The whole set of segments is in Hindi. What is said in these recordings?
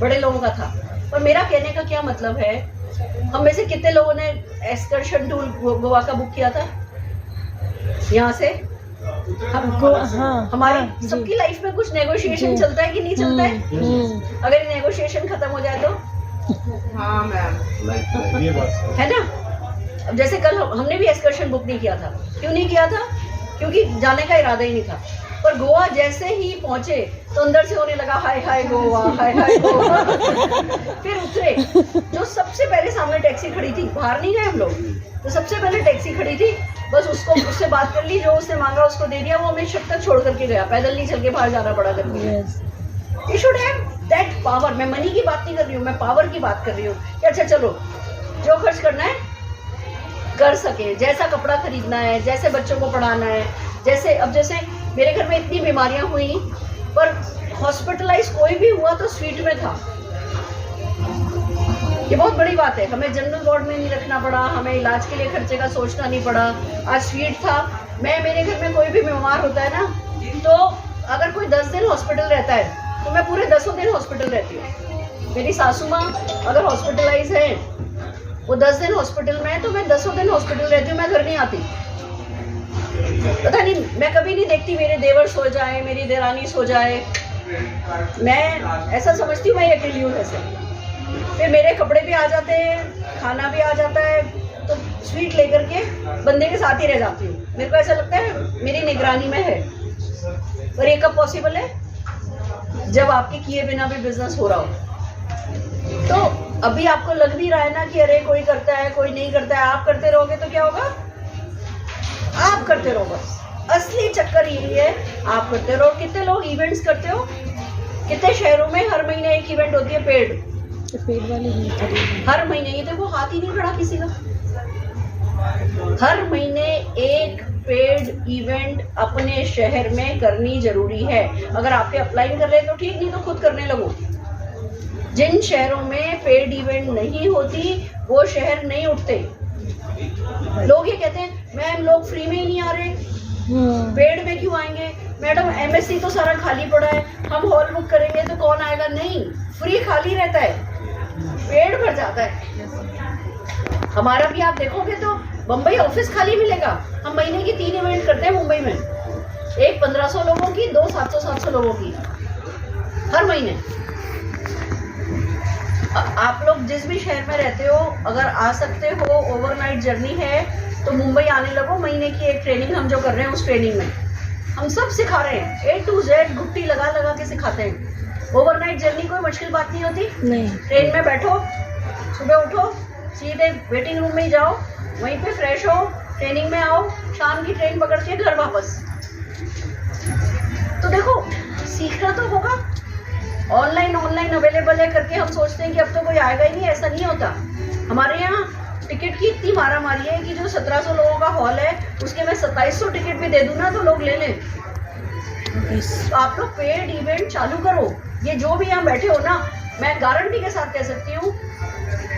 बड़े लोगों का था। पर मेरा कहने का क्या मतलब है, हम में से कितने लोगों ने एक्सकर्शन टूर गोवा का बुक किया था यहाँ से? हमको हमारी सबकी लाइफ में कुछ नेगोशिएशन चलता है कि नहीं चलता है? अगर नेगोशिएशन खत्म हो जाए तो हाँ मैम, ये बात है ना। अब जैसे कल हमने भी एक्सकर्शन बुक नहीं किया था। क्यों नहीं किया था? क्योंकि जाने का इरादा ही नहीं था। पर गोवा जैसे ही पहुंचे तो अंदर से होने लगा हाय हाय गोवा, हाय हाय गोवा। फिर उतरे, जो सबसे पहले सामने टैक्सी खड़ी थी, बाहर नहीं गए हम लोग, तो सबसे पहले टैक्सी खड़ी थी, बस उससे बात कर ली, जो उसने मांगा उसको दे दिया, वो हमें शक तक छोड़ करके गया, पैदल नहीं चल के बाहर जाना पड़ा करके। You should have that power. मैं मनी की बात नहीं कर रही हूँ, मैं पावर की बात कर रही हूँ कि अच्छा चलो जो खर्च करना है कर सके, जैसा कपड़ा खरीदना है, जैसे बच्चों को पढ़ाना है, जैसे मेरे घर में इतनी बीमारियां हुई पर हॉस्पिटलाइज कोई भी हुआ तो स्वीट में था। ये बहुत बड़ी बात है। हमें जनरल वार्ड में नहीं रखना पड़ा, हमें इलाज के लिए खर्चे का सोचना नहीं पड़ा। आज स्वीट था। मेरे घर में कोई भी बीमार होता है ना, तो अगर कोई 10 दिन हॉस्पिटल रहता है तो मैं पूरे 10 दिन हॉस्पिटल रहती हूँ। मेरी सासू माँ अगर हॉस्पिटलाइज है, वो 10 दिन हॉस्पिटल में है, तो मैं 10 दिन हॉस्पिटल रहती हूँ, मैं घर नहीं आती। पता नहीं, मैं कभी नहीं देखती मेरे देवर सो जाए, मेरी देरानी सो जाए। मैं ऐसा समझती हूँ मैं अकेली हूँ ऐसे। फिर मेरे कपड़े भी आ जाते हैं, खाना भी आ जाता है, तो स्वीट लेकर के बंदे के साथ ही रह जाती हूँ। मेरे को ऐसा लगता है मेरी निगरानी में है। पर ये कब पॉसिबल है? जब आपके किए बिना भी बिजनेस हो रहा हो। तो अभी आपको लग भी रहा है ना कि अरे कोई करता है कोई नहीं करता है, आप करते रहोगे तो क्या होगा? आप करते रहो बस। असली चक्कर यही है, आप करते रहो। कितने लोग इवेंट्स करते हो? कितने शहरों में हर महीने एक इवेंट होती है पेड वाली हर महीने। ये देखो हाथ ही नहीं खड़ा किसी का। हर महीने एक पेड इवेंट अपने शहर में करनी जरूरी है। अगर आपके अप्लाई कर रहे तो ठीक, नहीं तो खुद करने लगो। जिन शहरों में पेड इवेंट नहीं होती वो शहर नहीं उठते। लोग ये कहते हैं मैम लोग फ्री में ही नहीं आ रहे, पेड में क्यों आएंगे? मैडम एमएससी तो सारा खाली पड़ा है, हम हॉल बुक करेंगे तो कौन आएगा? नहीं, फ्री खाली रहता है, पेड भर जाता है। हमारा भी आप देखोगे तो मुंबई ऑफिस खाली मिलेगा। हम महीने की 3 इवेंट करते हैं मुंबई में, एक 1500 लोगों की, 2 700 लोगों की हर महीने। आप लोग जिस भी शहर में रहते हो, अगर आ सकते हो, ओवरनाइट जर्नी है तो मुंबई आने लगो। महीने की एक ट्रेनिंग हम जो कर रहे हैं, उस ट्रेनिंग में हम सब सिखा रहे हैं, A to Z घुट्टी लगा लगा के सिखाते हैं। ओवरनाइट जर्नी कोई मुश्किल बात नहीं होती। नहीं। ट्रेन में बैठो, सुबह उठो, सीधे वेटिंग रूम में ही जाओ, वहीं पे फ्रेश हो, ट्रेनिंग में आओ, शाम की ट्रेन पकड़ के घर वापस। तो देखो सीखना तो होगा। ऑनलाइन अवेलेबल है करके हम सोचते हैं कि अब तो कोई आएगा ही नहीं, ऐसा नहीं होता। हमारे यहाँ टिकट की इतनी मारा मारी है कि जो 1700 लोगों का हॉल है उसके मैं 2700 टिकट भी दे दूं ना तो लोग ले लें। तो आप लोग पेड इवेंट चालू करो। ये जो भी यहाँ बैठे हो ना, मैं गारंटी के साथ कह सकती हूँ,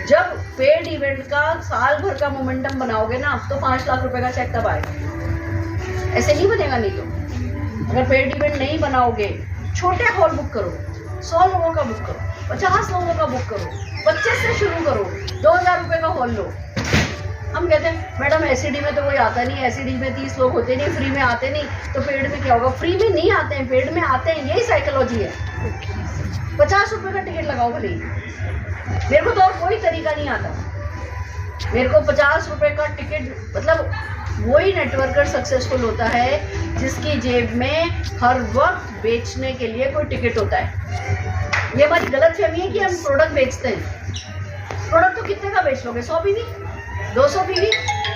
जब पेड इवेंट का साल भर का मोमेंटम बनाओगे ना तो 5 लाख रुपए का चेक तब आएगा। ऐसे नहीं बनेगा। नहीं तो अगर पेड इवेंट नहीं बनाओगे, छोटे हॉल बुक करो, 100 लोगों का बुक करो, 50 लोगों का बुक करो, 25 से शुरू करो, 2000 रुपए का हॉल लो। हम कहते हैं मैडम एसईडी में तो कोई आता नहीं, एसईडी में 30 लोग होते नहीं, फ्री में आते नहीं, तो पेड में क्या होगा? फ्री में नहीं आते हैं, पेड में आते हैं। यही साइकोलॉजी है। 50 रुपए का टिकट लगाओ भले। मेरे को तो और कोई तरीका नहीं आता। मेरे को 50 रुपए का टिकट, मतलब वही नेटवर्कर सक्सेसफुल होता है जिसकी जेब में हर वक्त बेचने के लिए कोई टिकट होता है। ये हमारी गलत फहमी है कि हम प्रोडक्ट बेचते हैं। प्रोडक्ट तो कितने का बेच लोगे? 100 पीवी, 200 पीवी,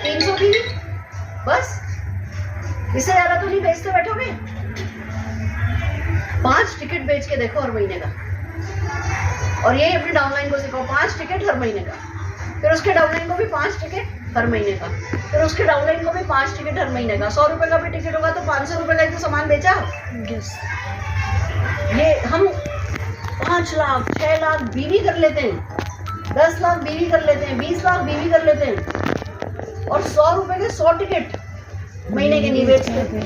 300 पीवी, बस। इससे ज्यादा तो नहीं बेचते बैठोगे। 5 टिकट बेच के देखो हर महीने का, और यही अपनी डाउनलाइन को सिखाओ। 5 टिकट हर महीने का, फिर उसके डाउनलाइन को भी 5 टिकट हर महीने का, फिर उसके डाउनलाइन को भी 5 टिकट हर महीने का। 100 रुपए का भी टिकट होगा तो 500 रुपए का ही तो सामान बेचा। ये हम 5 लाख 6 लाख बीवी कर लेते हैं, 10 लाख बीवी कर लेते हैं, 20 लाख बीवी कर लेते हैं, और 100 रुपए के 100 टिकट महीने के नहीं बेचते।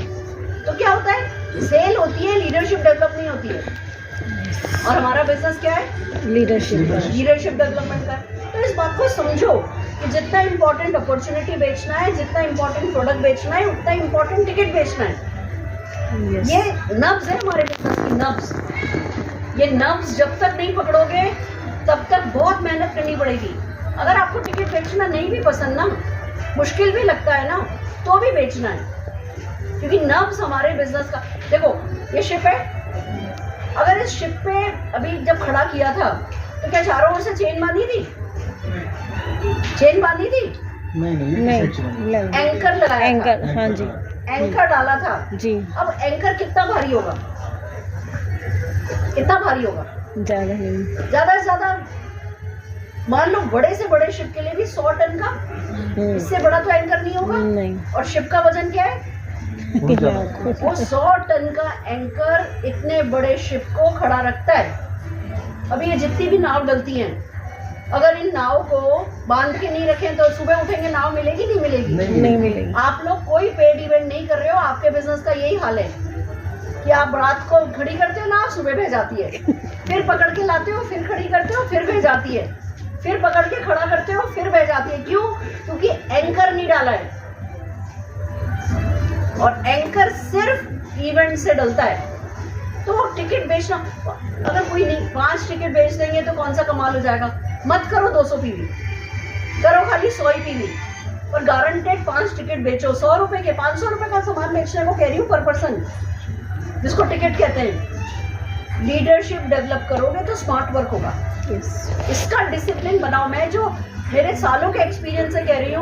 तो क्या होता है? सेल होती है, लीडरशिप डेवलप नहीं होती है। और हमारा बिजनेस क्या है? लीडरशिप लीडरशिप डेवलपमेंट का। तो इस बात को समझो कि जितना इम्पोर्टेंट अपॉर्चुनिटी बेचना है, जितना इम्पोर्टेंट प्रोडक्ट बेचना है, उतना इम्पोर्टेंट टिकट बेचना है। ये नब्ज है हमारे बिजनेस की, नब्ज। ये नब्ज जब तक नहीं पकड़ोगे तब तक बहुत मेहनत करनी पड़ेगी। अगर आपको टिकट बेचना नहीं भी पसंद ना, मुश्किल भी लगता है ना, तो भी बेचना है, क्योंकि नब्ज हमारे बिजनेस का। देखो ये शिप है, अगर इस शिप पे अभी जब खड़ा किया था तो क्या चारों ओर से चेन बांधी थी? चेन बांधी थी? नहीं एंकर लगाया एंकर, था। हाँ जी एंकर डाला था जी। अब एंकर कितना भारी होगा? कितना भारी होगा? ज़्यादा नहीं। ज्यादा से ज्यादा मान लो बड़े से बड़े शिप के लिए भी 100 टन का, इससे बड़ा तो एंकर नहीं होगा। नहीं। और शिप का वजन क्या है? वो 100 टन का एंकर इतने बड़े शिप को खड़ा रखता है। अभी ये जितनी भी नाव डलती हैं, अगर इन नाव को बांध के नहीं रखें तो सुबह उठेंगे नाव मिलेगी नहीं मिलेगी? नहीं मिलेगी। आप लोग कोई पेड इवेंट नहीं कर रहे हो, आपके बिजनेस का यही हाल है कि आप रात को खड़ी करते हो ना, सुबह बह जाती है, फिर पकड़ के लाते हो, फिर खड़ी करते हो, फिर बह जाती है, फिर पकड़ के खड़ा करते हो, फिर बह जाती है। क्यों? क्योंकि एंकर नहीं डाला है, और एंकर सिर्फ इवेंट से डलता है। तो टिकट बेचना, अगर कोई नहीं 5 टिकट बेच देंगे तो कौन सा कमाल हो जाएगा? मत करो 200 पीवी, करो खाली 100 ही पीवी, और गारंटेड 5 टिकट बेचो। 100 रुपए के 500 रुपए का सामान बेचने को कह रही हूँ पर पर्सन, जिसको टिकट कहते हैं। लीडरशिप डेवलप करोगे तो स्मार्ट वर्क होगा। इसका डिसिप्लिन बनाओ। मैं जो मेरे सालों के एक्सपीरियंस से कह रही हूँ,